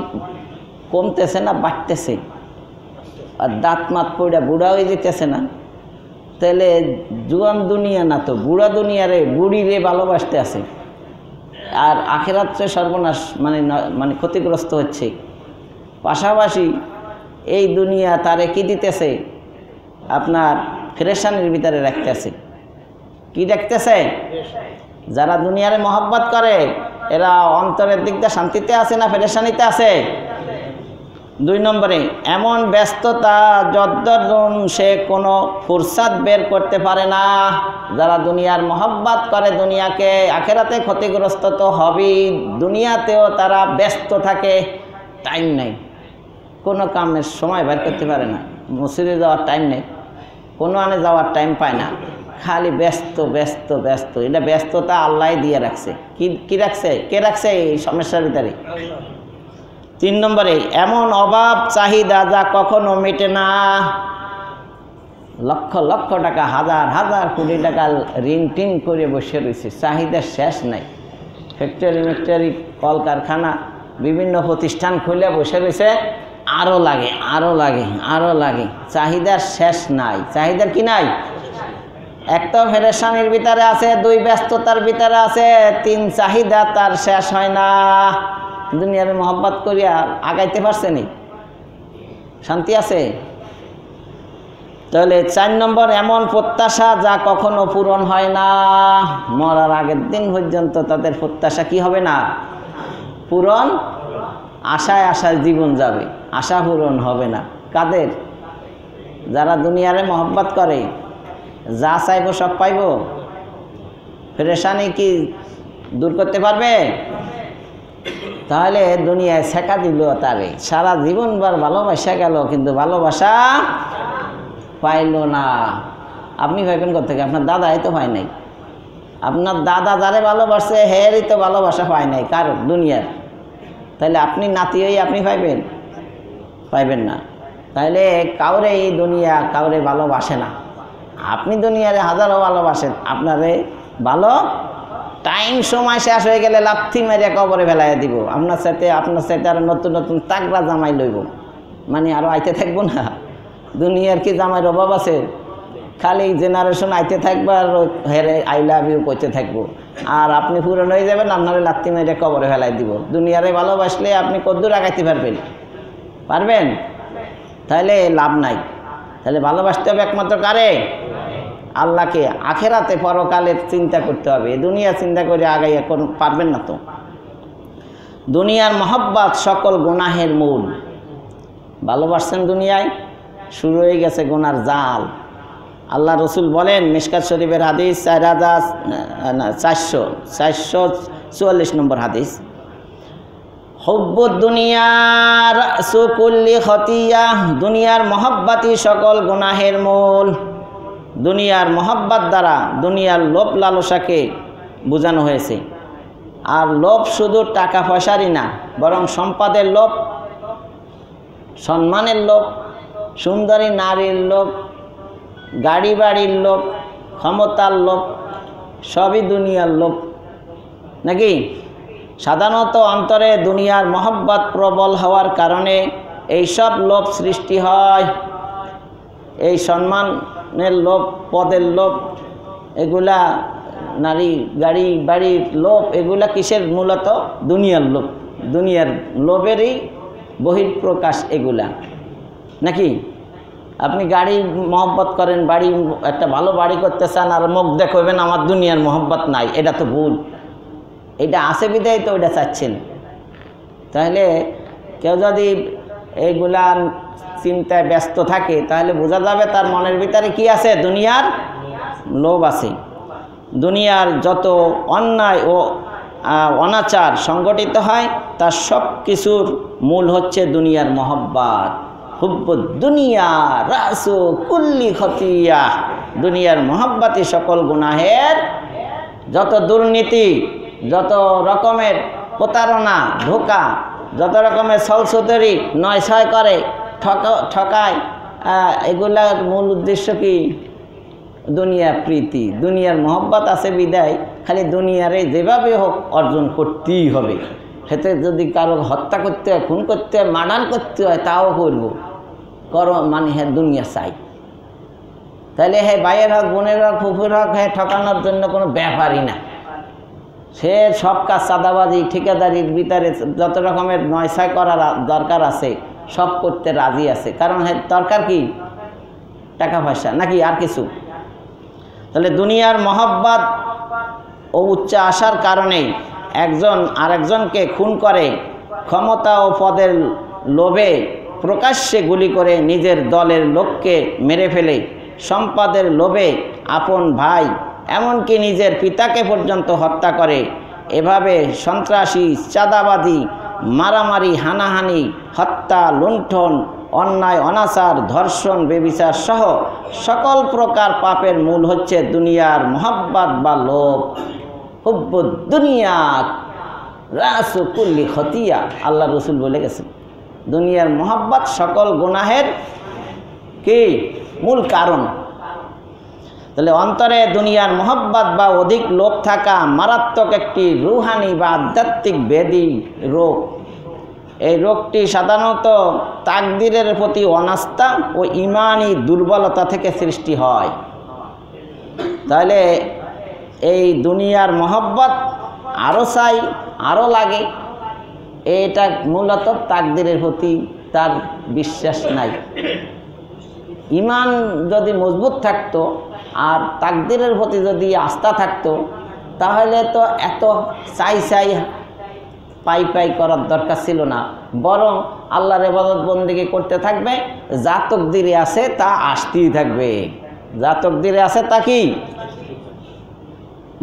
[SPEAKER 1] কমতেছে না বাড়তেছে? আর দাঁত মাত পড়া বুড়া হয়ে যেতেছে না? তাহলে জুয়ান দুনিয়া না তো বুড়া দুনিয়ারে, বুড়িরে ভালোবাসতে আছে। আর আখেরাতে সর্বনাশ, মানে ক্ষতিগ্রস্ত হচ্ছে। পাশাপাশি এই দুনিয়া তারে কি দিতেছে? আপনার পেরেশানির ভিতরে রাখতেছে। কি রাখতেছে? যারা দুনিয়ারে মহব্বত করে এরা অন্তরের দিক দিয়ে শান্তিতে আছে না পেরেশানিতে আছে? 2 নম্বরে, এমন ব্যস্ততা যদ্দরুন সে কোনো ফুরসাত বের করতে পারে না। যারা দুনিয়ার মহব্বত করে দুনিয়াকে, আখেরাতে ক্ষতিগ্রস্ত তো হবেই, দুনিয়াতেও তারা ব্যস্ত থাকে, টাইম নেই, কোনো কামের সময় বের করতে পারে না। মসজিদে যাওয়ার টাইম নেই, কোনো আনে যাওয়ার টাইম পায় না, খালি ব্যস্ত ব্যস্ত ব্যস্ত। এটা ব্যস্ততা আল্লাহ দিয়ে রাখছে। কি রাখছে? কে রাখছে এই সমস্যার ভিতরে? 3 নম্বরে, এমন অভাব চাহিদা যা কখনো মেটে না। লক্ষ লক্ষ টাকা, হাজার হাজার কোটি টাকা ঋণ টিন করে বসে রয়েছে, চাহিদার শেষ নাই। ফ্যাক্টরি কলকারখানা বিভিন্ন প্রতিষ্ঠান খুলে বসে রয়েছে, আরও লাগে আরও লাগে আরও লাগে, চাহিদার শেষ নাই। চাহিদার কি নাই? এক তো পেরেশানির ভিতরে আছে, দুই ব্যস্ততার ভিতরে আছে, তিন চাহিদা তার শেষ হয় না। দুনিয়ার মহব্বত করিয়া আগাইতে পারছেনি? শান্তি আছে? তাহলে 4 নম্বর, এমন প্রত্যাশা যা কখনো পূরণ হয় না। মরার আগের দিন পর্যন্ত তাদের প্রত্যাশা কি হবে না? পূরণ। আশায় আশায় জীবন যাবে, আশা পূরণ হবে না। কাদের? যারা দুনিয়ারে মহব্বত করে, যা চাইব সব পাইব। পেরেশানি কি দূর করতে পারবে? তাহলে দুনিয়ায় শেখা দিল তারে, সারা জীবনবার ভালোবাসা গেল, কিন্তু ভালোবাসা পাইল না। আপনি ভাইবেন কোথেকে? আপনার দাদাই তো পায় নাই। আপনার দাদা যারে ভালোবাসে হেরই তো ভালোবাসা পায় নাই, কারণ দুনিয়ার। তাহলে আপনি নাতি হয়ে আপনি পাইবেন? পাইবেন না। তাহলে কাউরে এই দুনিয়া কাউরে ভালোবাসে না। আপনি দুনিয়ারে হাজারো ভালোবাসেন, আপনারে ভালো টাইম সময় শেষ হয়ে গেলে লাথি মেরে কবরে ফেলাইয়া দিব। আপনার সাথে আরো নতুন নতুন তাগড়া জামাই লইব, মানে আরো আইতে থাকবো না। দুনিয়ার কি জামাইয়ের অভাব আছে? খালি জেনারেশন আইতে থাকবো আর হেরে আই লাভ ইউ করতে থাকবো, আর আপনি পুরনো হয়ে যাবেন, আপনারে লাথি মেরে কবরে ফেলাই দিব। দুনিয়ারে ভালোবাসলে আপনি কদ্দূর আগাইতে পারবেন? পারবেন? তাহলে লাভ নাই। তাহলে ভালোবাসতে হবে একমাত্র কারে? আল্লাহকে। আখেরাতে পরকালের চিন্তা করতে হবে, দুনিয়া চিন্তা করে আগাইয়া পারবেন না তো। দুনিয়ার মহব্বত সকল গুনাহের মূল। ভালোবাসছেন দুনিয়ায়, শুরু হয়ে গেছে গুনার জাল। আল্লাহ রসুল বলেন, মিশকাত শরীফের হাদিস 444 নম্বর হাদিস, হুব্বুদ দুনিয়ার সুকুল্লি খতিয়া, দুনিয়ার মহব্বতই সকল গুনাহের মূল। দুনিয়ার মহব্বত দ্বারা দুনিয়ার লোভ লালসাকে বোঝানো হয়েছে। আর লোভ শুধু টাকা পয়সারই না, বরং সম্পদের লোভ, সম্মানের লোভ, সুন্দরী নারীর লোভ, গাড়ি বাড়ির লোভ, ক্ষমতার লোভ, সবই দুনিয়ার লোভ নাকি? সাধারণত অন্তরে দুনিয়ার মহব্বত প্রবল হওয়ার কারণে এইসব লোভ সৃষ্টি হয়। এই সম্মানের লোভ, পদের লোভ, এগুলা নারী গাড়ি বাড়ির লোভ, এগুলা কিসের? মূলত দুনিয়ার লোভ। দুনিয়ার লোভেরই বহিঃপ্রকাশ এগুলা নাকি? আপনি গাড়ি মহব্বত করেন, বাড়ি একটা ভালো বাড়ি করতে চান, আর মুখ দেখবেন আমার দুনিয়ার মহব্বত নাই, এটা তো ভুল। এটা আছে বিধায় তো ওইটা চাচ্ছেন। তাহলে কেউ যদি এইগুলা চিন্তায় ব্যস্ত থাকে, তাহলে বোঝা যাবে তার মনের ভিতরে কি আছে? দুনিয়ার লোভ আছে। দুনিয়ার যত অন্যায় ও অনাচার সংগঠিত হয়, তার সব কিছুর মূল হচ্ছে দুনিয়ার মহব্বত। হুব্বুদ দুনিয়া রাসু কুল্লি খতিয়া, দুনিয়ার মহব্বতই সকল গুনাহের। যত দুর্নীতি, যত রকমের প্রতারণা, ধোঁকা, যত রকমের ছলছুতরি, নয় ছয় করে, ঠকায়, এগুলার মূল উদ্দেশ্য কি? দুনিয়া প্রীতি। দুনিয়ার মহব্বত আছে বিদায় খালি দুনিয়ারে যেভাবে হোক অর্জন করতেই হবে। সেতে যদি কারো হত্যা করতে হয়, খুন করতে হয়, মার্ডার করতে হয়, তাও করব, করো, মানে হ্যাঁ দুনিয়া চাই। তাহলে হ্যাঁ ভাইয়ের হোক, বোনের হোক, ফুফুর হোক, হ্যাঁ ঠকানোর জন্য কোনো ব্যাপারই না। সে সব কাজ চাঁদাবাজি, ঠিকাদারির ভিতরে যত রকমের নয়ছয় করার দরকার আছে সব করতে রাজি আছে। কারণ হ্যাঁ দরকার কি? টাকা পয়সা নাকি আর কিছু? তাহলে দুনিয়ার মহব্বত ও উচ্চ আশার কারণে একজন আরেকজনকে খুন করে, ক্ষমতা ও পদের লোভে প্রকাশ্যে গুলি করে নিজের দলের লোককে মেরে ফেলে, সম্পদের লোভে আপন ভাই এমনকি নিজের পিতাকে পর্যন্ত হত্যা করে। এভাবে সন্ত্রাসী, চাঁদাবাজি, মারামারি, হানাহানি, হত্যা, লুণ্ঠন, অন্যায়, অনাচার, ধর্ষণ, বেবিচার সহ সকল প্রকার পাপের মূল হচ্ছে দুনিয়ার মহব্বত বা লোভ। হুব্বুদ দুনিয়া রাসু কুল্লি খতিয়া, আল্লাহ রসুল বলে গেছেন দুনিয়ার মহব্বত সকল গুনাহের কি মূল কারণ। তাহলে অন্তরে দুনিয়ার মহব্বত বা অধিক লোভ থাকা মারাত্মক একটি রুহানি বা আধ্যাত্মিক ব্যাধি রোগ। এই রোগটি সাধারণত তাকদীরের প্রতি অনাস্থা ও ইমানি দুর্বলতা থেকে সৃষ্টি হয়। তাহলে এই দুনিয়ার মহব্বত আরও চাই, আরও লাগে, এটা মূলত তাকদীরের প্রতি তার বিশ্বাস নাই। ঈমান যদি মজবুত থাকতো আর তাকদীরের প্রতি যদি আস্থা থাকতো তাহলে তো এত চাই পাই পাই করার দরকার ছিল না, বরং আল্লাহর ইবাদত বন্দেগী করতে থাকবে, যা তাকদীরে আছে তা আসতেই থাকবে। যা তাকদীরে আছে তা কি?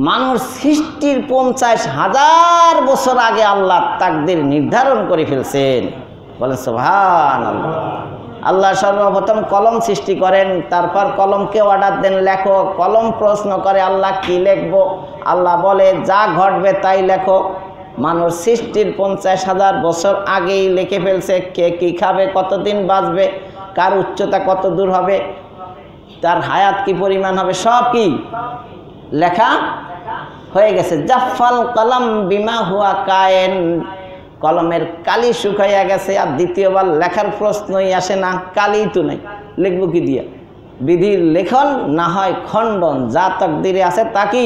[SPEAKER 1] মানুষ সৃষ্টির 50,000 বছর আগে আল্লাহ তাকদীর নির্ধারণ করে ফেলছেন। বলেন সুবহানাল্লাহ। আল্লাহ সর্বপ্রথম কলম সৃষ্টি করেন, তারপর কলমকে অর্ডার দেন লেখো। কলম প্রশ্ন করে আল্লাহ কি লিখবো? আল্লাহ বলে যা ঘটবে তাই লেখো। মানুষ সৃষ্টির 50,000 বছর আগেই লিখে ফেলছে কে কি খাবে, কতদিন বাঁচবে, কার উচ্চতা কত দূর হবে, তার হায়াত কি পরিমাণ হবে, সব কি লেখা হয়ে গেছে। জাফাল কলম বিমা হুয়া কায়েন, কলমের কালি শুকাইয়া গেছে, আর দ্বিতীয়বার লেখার প্রশ্নই আসে না, কালি তো নাই, লিখব কি দিয়া? বিধির লেখন না হয় খণ্ডন, যা তাকদীরে আছে তা কি?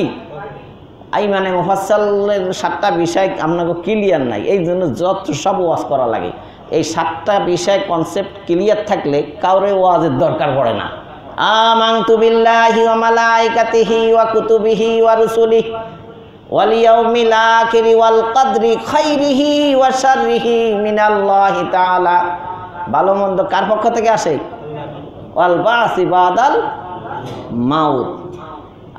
[SPEAKER 1] এই মানে মুফাসসালের 7টা বিষয় আপনাকে ক্লিয়ার নাই, এই জন্য যত সব ওয়াজ করা লাগে। এই 7টা বিষয় কনসেপ্ট ক্লিয়ার থাকলে কাউরে ওয়াজের দরকার পড়ে না। আমানতু বিল্লাহি ওয়া মালাইকাতিহি ওয়া কুতুবিহি ওয়া রুসুলিহি ওয়াল ইয়াউমিল আখিরি ওয়াল কদরি খাইরিহি ওয়া শাররিহি মিনাল্লাহি তাআলা। ভালো মন্দ কার পক্ষ থেকে আসে? ওয়াল বাসি বাদাল মাউত।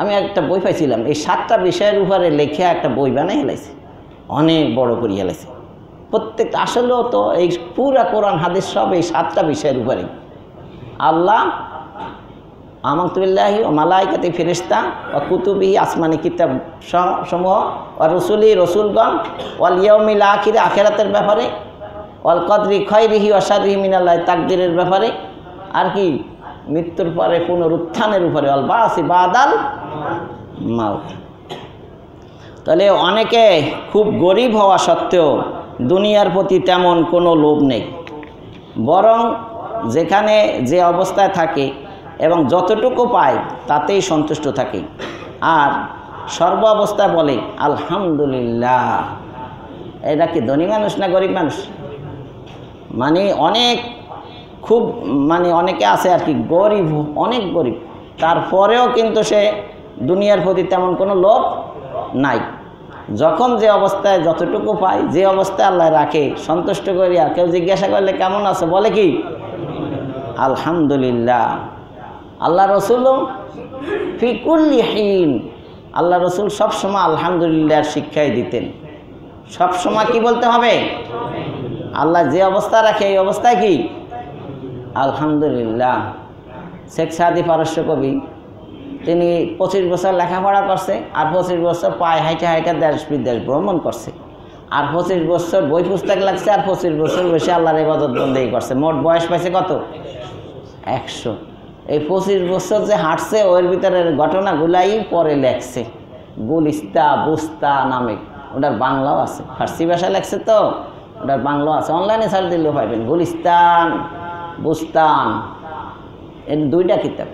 [SPEAKER 1] আমি একটা বই পাইছিলাম, এই 7টা বিষয়ের উপরে লেখা একটা বই বানাই হেলাইছে, অনেক বড় করে হেলাইছে। প্রত্যেকটা আসলেও তো এই পুরা কোরআন হাদিস সব এই 7টা বিষয়ের উপরেই। আল্লাহ, আমানতু বিল্লাহি ওয়া মালাইকাতি ফেরেশতা, ওয়া কুতুবিহি আসমানি কিতাব সমূহ, ওয়া রসুলি রসুলগণ, ওয়াল ইয়াউমিল আখির আখিরাতের ব্যাপারে, ওয়াল কদরি খাইরিহি ওয়া শাররিহি মিনাল্লাহি তাকদীরের ব্যাপারে, আর কি মৃত্যুর পরে পুনরুত্থানের উপরে, ওয়াল বাসি বাদাল মাউত। তাহলে অনেকে খুব গরিব হওয়া সত্ত্বেও দুনিয়ার প্রতি তেমন কোনো লোভ নেই, বরং যেখানে যে অবস্থায় থাকে এবং যতটুকু পায় তাতেই সন্তুষ্ট থাকে, আর সর্ব অবস্থায় বলে আলহামদুলিল্লাহ। এটা কি ধনী মানুষ না গরিব মানুষ? মানে অনেক খুব মানে অনেকে আছে আর কি গরিব, অনেক গরিব, তারপরেও কিন্তু সে দুনিয়ার প্রতি তেমন কোনো লোভ নাই। যখন যে অবস্থায় যতটুকু পায়, যে অবস্থায় আল্লাহ রাখে, সন্তুষ্ট করিয়া কেউ জিজ্ঞাসা করলে কেমন আছে, বলে কি আলহামদুলিল্লাহ। আল্লাহ রসুল ফি কুল্লি হিন, আল্লাহ রসুল সবসময় আলহামদুলিল্লাহর শিক্ষাই দিতেন। সবসময় কি বলতে হবে? আল্লাহ যে অবস্থা রাখে এই অবস্থায় কি আলহামদুলিল্লাহ। শেখ সাদি পারস্য কবি, তিনি 25 বছর লেখাপড়া করছে, আর 25 বছর পায়ে হাইটে হাইটে দেশ বিদেশ ভ্রমণ করছে, আর 25 বছর বই পুস্তক লাগছে, আর 25 বছর বসে আল্লাহর ইবাদত বন্দেগী করছে। মোট বয়স পাইছে কত? 100। এই 25 বছর যে হাঁটছে ওর ভিতরের ঘটনাগুলাই পরে লেখছে গুলিস্তা বুস্তা নামে, ওটার বাংলাও আছে, ফার্সি ভাষায় লেখছে তো, ওটার বাংলাও আছে, অনলাইনে সার্চ দিলেও পাইবেন। গুলিস্তান বুস্তান, এর 2টা কিতাব,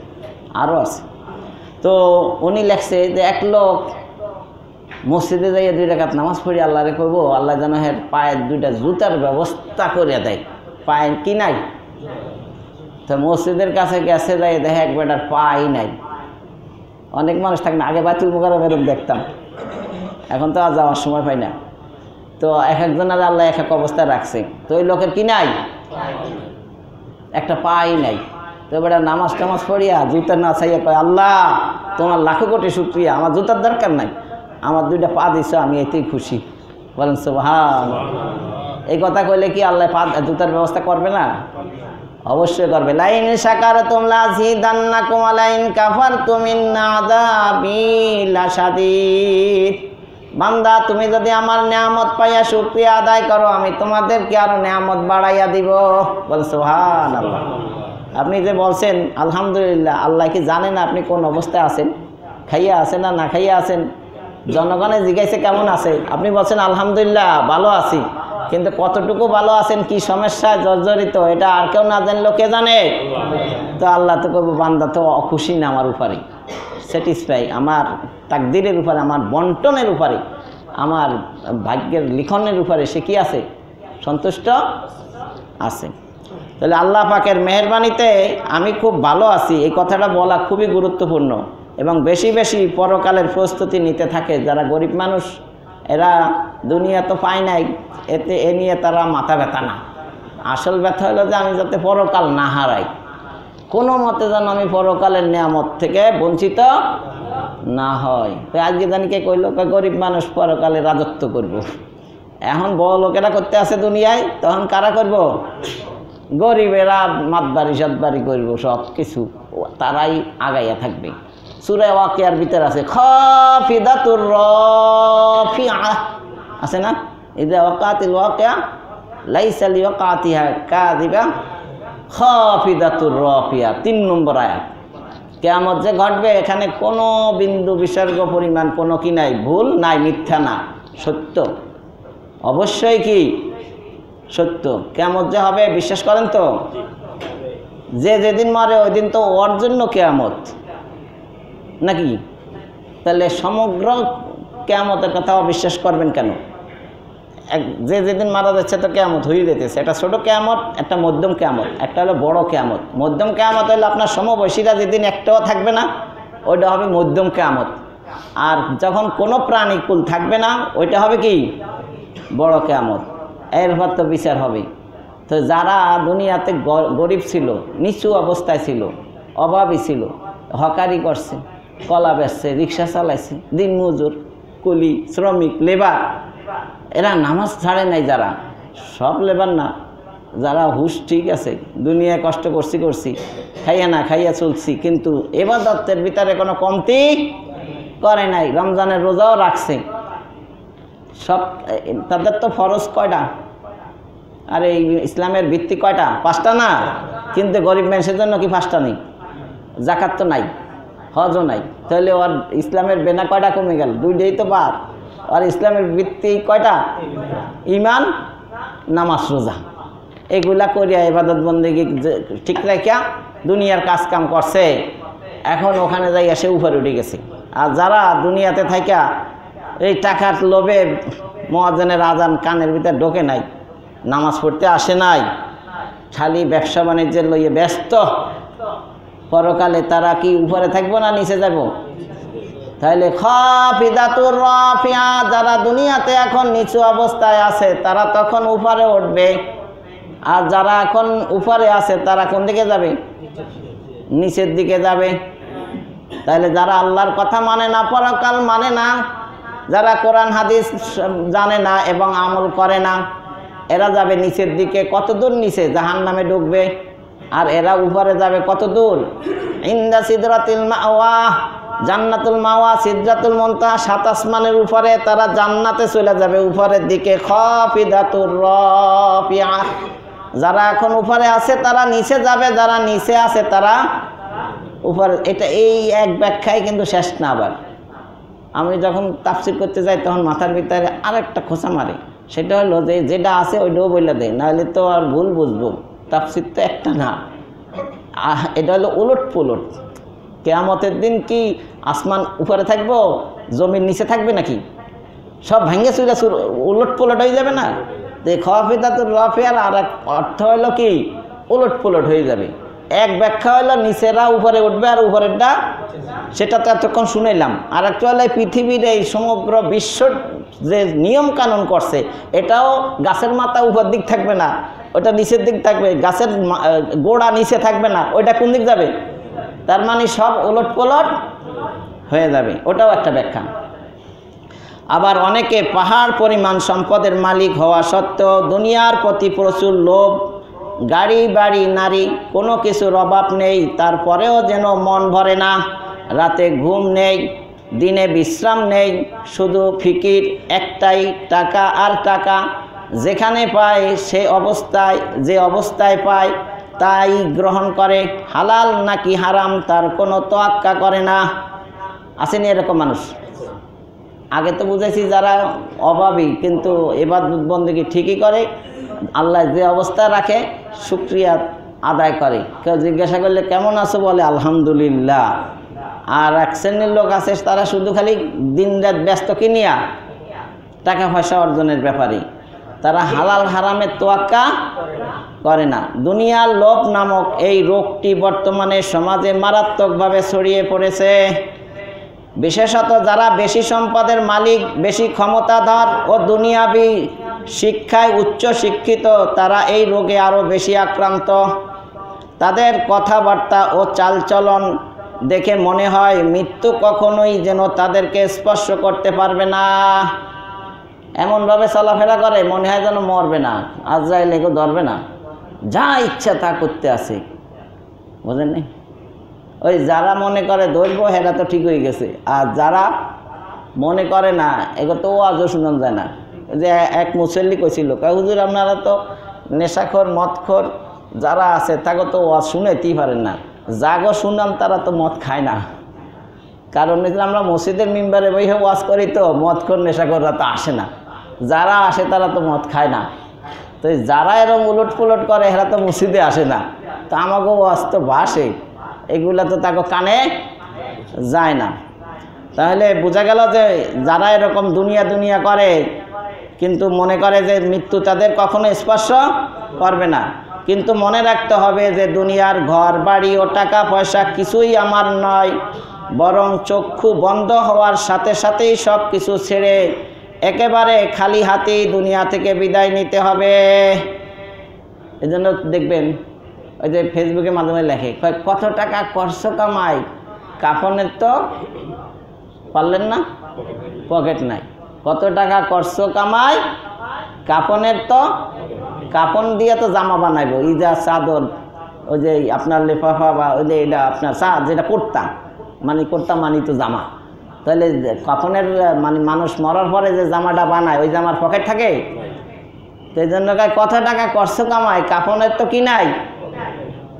[SPEAKER 1] আরও আছে। তো উনি লেখছে যে এক লোক মসজিদে যাইয়া 2 রাকাত নামাজ পড়ি আল্লাহরে কইব আল্লাহ যেন হের পায়ের 2টা জুতার ব্যবস্থা করে দেয়, পায়ের কি নাই। তো মসজিদের কাছে গেছে, যাই দেখে এক বেটার পাই নাই। অনেক মানুষ থাকে না, আগে বাইতুল মুকাররম এরকম দেখতাম, এখন তো আর যাওয়ার সময় পাই না। তো এক একজনের আল্লাহ এক এক অবস্থায় রাখছে, তো ওই লোকের কি নাই, একটা পাই নাই। তো বেটা নামাজ টামাজ পড়িয়া জুতা না চাইয়া কয় আল্লাহ তোমার লাখো কোটি শুকরিয়া, আমার জুতার দরকার নাই, আমার 2টা পা দিছ, আমি এতেই খুশি। বলেন সুবহানাল্লাহ। এই কথা কইলে কি আল্লাহ জুতার ব্যবস্থা করবে না? অবশ্যই করবে। লাইন শাকারতুম লাযিদান্নাকুম ওয়া লাইন কাফারতুম ইন্না আযাবি লাশাদীদ। বান্দা তুমি যদি আমার নিয়ামত পাইয়া শুকরিয়া আদায় করো, আমি তোমাদেরকে আরো নিয়ামত বাড়াইয়া দিব। বল সুবহানাল্লাহ। আপনি যে বলছেন আলহামদুলিল্লাহ, আল্লাহ কি জানেন আপনি কোন অবস্থায় আছেন? খাইয়া আছেন না না খাইয়া আছেন? জনগণে জিজ্ঞাসা কেমন আছে, আপনি বলছেন আলহামদুলিল্লাহ ভালো আছি, কিন্তু কতটুকু ভালো আছেন, কি সমস্যায় জর্জরিত, এটা আর কেউ না জানলেও কে জানে? তো আল্লাহ তো কইব বান্দা তো অখুশি না আমার উপরে, স্যাটিসফাই, আমার তাকদিরের উপরে, আমার বন্টনের উপরে, আমার ভাগ্যের লিখনের উপরে সে কি আছে? সন্তুষ্ট আছে। তাহলে আল্লাহ পাকের মেহেরবানিতে আমি খুব ভালো আছি, এই কথাটা বলা খুবই গুরুত্বপূর্ণ। এবং বেশি বেশি পরকালের প্রস্তুতি নিতে থাকে যারা গরিব মানুষ, এরা দুনিয়া তো পায় নাই, এতে এ নিয়ে তারা মাথা ব্যথা না। আসল ব্যথা হলো যে আমি যাতে পরকাল না হারাই, কোনো মতে যেন আমি পরকালের নিয়ামত থেকে বঞ্চিত না হয়। তো আজকে জানি কে কইল গরিব মানুষ পরকালে রাজত্ব করব। এখন বড় লোকেরা করতে আছে দুনিয়ায়, তখন কারা করব? গরিবেরা মাতবাড়ি সাতবাড়ি করব, সব কিছু তারাই আগাইয়া থাকবে। সূরা ওয়াকিয়ার ভিতর আছে খাফিদাতুর রাফিআ, আছে না? ইযা ওয়াকাতিল ওয়াকিয়া লাইসা লিওয়াকাতিহা কাযিবা খাফিদাতুর রাফিআ, 3 নম্বর আয়াত। কিয়ামত যে ঘটবে এখানে কোনো বিন্দু বিসর্গ পরিমাণ কোনো কি নাই, ভুল নাই, মিথ্যা না, সত্য। অবশ্যই কি সত্য। কিয়ামত যে হবে বিশ্বাস করেন তো? যে যেদিন মরে ওই দিন তো ওর জন্য কিয়ামত নাকি? তাহলে সমগ্র কিয়ামতের কথা অবিশ্বাস করবেন কেন? যে যেদিন মারা যাচ্ছে তো কিয়ামত হয়ে যেতেছে। একটা ছোট কিয়ামত, একটা মধ্যম কিয়ামত, একটা হলো বড় কিয়ামত। মধ্যম কিয়ামত হলে আপনার সমবয়সীরা যেদিন একটাও থাকবে না, ওইটা হবে মধ্যম কিয়ামত। আর যখন কোনো প্রাণীকুল থাকবে না, ওইটা হবে কি? বড় কিয়ামত। এরপর তো বিচার হবে। তো যারা দুনিয়াতে গরিব ছিল, নিচু অবস্থায় ছিল, অভাবী ছিল, হকারি করছে, কলা বেচছে, রিক্সা চালাইছে, দিন মজুর, কুলি, শ্রমিক, লেবার, এরা নামাজ ছাড়ে নাই। যারা সব লেবার না, যারা হুশ ঠিক আছে, দুনিয়ায় কষ্ট করছি, খাইয়া না খাইয়া চলছি, কিন্তু ইবাদতের ভিতরে কোনো কমতি করে নাই, রমজানের রোজাও রাখছে। সব তাদের তো ফরজ কয়টা? আর এই ইসলামের ভিত্তি কয়টা? 5টা না? কিন্তু গরিব মানুষের জন্য কি 5টা নেই? যাকাত তো নাই, হজও নাই, তাহলে ওর ইসলামের বেনা কয়টা কমে গেল? 2টাই তো বাদ। আর ইসলামের ভিত্তি কয়টা? ঈমান, নামাজ, রোজা, এগুলা করিয়া ইবাদত বন্দেগী ঠিক রাখিয়া দুনিয়ার কাজ কাম করছে, এখন ওখানে যাইয়া সে উপরে উঠে গেছে। আর যারা দুনিয়াতে থাকা এই টাকার লোভে মুয়াজ্জিনের আজান কানের ভিতরে ঢোকে নাই, নামাজ পড়তে আসে নাই, খালি ব্যবসা বাণিজ্যের লইয়ে ব্যস্ত, পরকালে তারা কি উপরে থাকবো না নিচে যাব? তাহলে খাফিদাতুর রাফিআ, যারা দুনিয়াতে এখন নিচু অবস্থায় আছে তারা তখন উপরে উঠবে। আর যারা এখন উপরে আছে তারা কোন দিকে যাবে? নিচের দিকে যাবে। তাহলে যারা আল্লাহর কথা মানে না, পরকাল মানে না, যারা কোরআন হাদিস জানে না এবং আমল করে না, এরা যাবে নিচের দিকে। কত দূর নিচে? জাহান্নামে ঢুকবে। আর এরা উপরে যাবে কত দূর? ইনদা সিদরাতিল মাওয়া, জান্নাতুল মাওয়া, সিদরাতুল মুনতাহা, 7 আসমানের উপরে তারা জান্নাতে চলে যাবে, উপরের দিকে। খাফিদাতুর রাফিআ, যারা এখন উপরে আছে তারা নিচে যাবে, যারা নিচে আছে তারা উপরে। এটা এই এক ব্যাখ্যায় কিন্তু শেষ না। আবার আমি যখন তাফসীর করতে যাই তখন মাথার ভিতরে আরেকটা খোঁচা মারে, সেটা হলো যে যেটা আছে ওইটাও বলে দেয়, নাহলে তো আর ভুল বুঝবো। তাফসীর তো একটা না, এটা হলো উলট পুলট। কিয়ামতের দিন কি আসমান উপরে থাকবো, জমির নিচে থাকবে নাকি? সব ভাঙে চুরে উলট পুলট হয়ে যাবে না? যে খাফিদাতুর রাফিআর আর এক অর্থ হলো কি? উলট পুলট হয়ে যাবে। এক ব্যাখ্যা হলো নিচেরা উপরে উঠবে আর উপরেরটা, সেটা তো এতক্ষণ শুনেলাম। আর একটা হলো পৃথিবীর এই সমগ্র বিশ্ব যে নিয়ম কানুন করছে, এটাও গাছের মাথা উপর দিক থাকবে না, ওটা নিচের দিক থাকবে। গাছের গোড়া নিচে থাকবে না, ওইটা কোন দিক যাবে? তার মানে সব উলট পালট হয়ে যাবে। ওটাও একটা ব্যাখ্যা। আবার অনেকে পাহাড় পরিমাণ সম্পদের মালিক হওয়া সত্ত্বেও দুনিয়ার প্রতি প্রচুর লোভ, গাড়ি বাড়ি নারী, কোনো কিছুর অভাব নেই, তারপরেও যেন মন ভরে না, রাতে ঘুম নেই, দিনে বিশ্রাম নেই, শুধু ফিকির একটাই, টাকা আর টাকা। যেখানে পায় যে অবস্থায় পায় তাই গ্রহণ করে, হালাল নাকি হারাম তার কোনো তোয়াক্কা করে না। আসেনি এরকম মানুষ? আগে তো বুঝেছি যারা অভাবী কিন্তু ইবাদত বন্দেগী ঠিকই করে, আল্লাহ যে অবস্থা রাখে শুকরিয়া আদায় করে। কেউ জিজ্ঞাসা করলে কেমন আছো, বলে আলহামদুলিল্লাহ। আর এক শ্রেণীর লোক আছে তারা শুধু খালি দিন রাত ব্যস্ত কিনিয়া টাকা পয়সা অর্জনের ব্যাপারে, তারা হালাল হারামের তোয়াক্কা করে না। দুনিয়ার লোভ নামক এই রোগটি বর্তমানে সমাজে মারাত্মকভাবে ছড়িয়ে পড়েছে। বিশেষত যারা বেশি সম্পদের মালিক, বেশি ক্ষমতাধর ও দুনিয়াবি শিক্ষায় উচ্চ শিক্ষিত, তারা এই রোগে আরও বেশি আক্রান্ত। তাদের কথাবার্তা ও চালচলন দেখে মনে হয় মৃত্যু কখনোই যেন তাদেরকে স্পর্শ করতে পারবে না। এমনভাবে চলাফেরা করে মনে হয় যেন মরবে না, আজরাইল এগো ধরবে না, যা ইচ্ছা তা করতে আসে। বুঝেন নি? ওই যারা মনে করে ধরবো হেরা তো ঠিক হয়ে গেছে, আর যারা মনে করে না এগো তো আজও শুনান যায় না। যে এক মুসল্লি কইছিল, হুজুর আপনারা তো নেশাখোর মদখোর যারা আছে তাকে তো ওয়াজ শুনাইতেই পারেন না, যাগো শুনান তারা তো মদ খায় না। কারণ আমরা মসজিদের মিম্বারে বসে ওয়াজ করি তো মদখোর নেশাখোররা তো আসে না, যারা আসে তারা তো মদ খায় না। তো যারা এরকম উলট পুলট করে এরা তো মসজিদে আসে না, তো আমাকেও ওয়াজ তো বাসে, এগুলা তো তাকে কানে যায় না। তাহলে বোঝা গেল যে যারা এরকম দুনিয়া দুনিয়া করে কিন্তু মনে করে যে মৃত্যু তাদের কখনো স্পর্শ করবে না, কিন্তু মনে রাখতে হবে যে দুনিয়ার ঘর বাড়ি ও টাকা পয়সা কিছুই আমার নয়, বরং চক্ষু বন্ধ হওয়ার সাথে সাথেই সব কিছু ছেড়ে একেবারে খালি হাতেই দুনিয়া থেকে বিদায় নিতে হবে। এই জন্য দেখবেন ওই যে ফেসবুকের মাধ্যমে লেখে, কত টাকা করছো কামাই, কাফনের তো পারলেন না, পকেট নাই। কত টাকা করছো কামাই, কাফনের তো, কাফন দিয়ে তো জামা বানাইবো, ইজা চাদর, ওই যে আপনার লেফাফা বা ওই যে এটা আপনার যেটা করতাম মানে করতাম মানি তো জামা, তাহলে কাফনের মানে মানুষ মরার পরে যে জামাটা বানায় ওই জামার পকেট থাকে। সেই জন্য কত টাকা করছো কামাই, কাফনের তো কি নাই,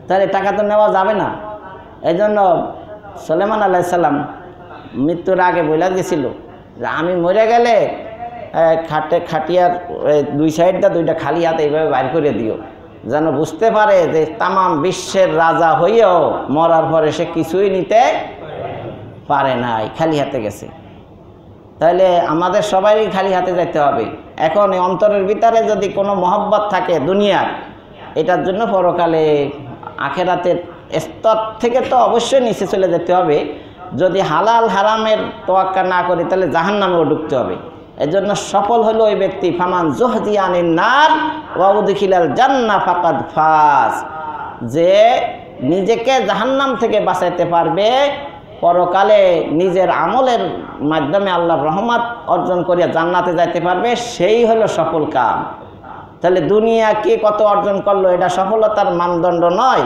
[SPEAKER 1] তাহলে টাকা তো নেওয়া যাবে না। এই জন্য সুলাইমান আলাইহিস সালাম মৃত্যুর আগে বলে গেছিল যে আমি মরে গেলে খাটিয়ার দুই সাইডটা দুইটা খালি হাতে এইভাবে বাইর করে দিও, যেন বুঝতে পারে যে তামাম বিশ্বের রাজা হইয়াও মরার পরে সে কিছুই নিতে পারে নাই, খালি হাতে গেছে। তাহলে আমাদের সবারই খালি হাতে যেতে হবে। এখন এই অন্তরের ভিতরে যদি কোনো মহব্বত থাকে দুনিয়ার, এটার জন্য পরকালে আখেরাতের স্তর থেকে তো অবশ্যই নিচে চলে যেতে হবে। যদি হালাল হারামের তোয়াক্কা না করি তাহলে জাহান্নামেও ঢুকতে হবে। এজন্য সফল হলো ওই ব্যক্তি, ফামান জুহদিয়ানিন নার ওয়া উদখিলাল জান্নাহ ফাকাদ ফাজ, যে নিজেকে জাহান্নাম থেকে বাঁচাইতে পারবে, পরকালে নিজের আমলের মাধ্যমে আল্লাহর রহমত অর্জন করিয়া জান্নাতে যাইতে পারবে, সেই হলো সফল কাম। তাহলে দুনিয়া কে কত অর্জন করলো এটা সফলতার মানদণ্ড নয়।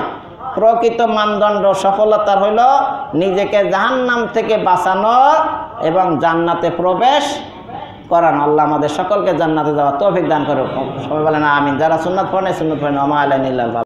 [SPEAKER 1] প্রকৃত মানদণ্ড সফলতার হইল নিজেকে জাহান্নাম থেকে বাঁচানো এবং জান্নাতে প্রবেশ করানো। আল্লাহ আমাদের সকলকে জান্নাতে যাওয়া তৌফিক দান করুক। সবাই বলেন আমিন। যারা সুন্নাত পড়েন সুন্নাত পড়েন, ওয়া মা আলাইনা ইল্লাল বালাগ।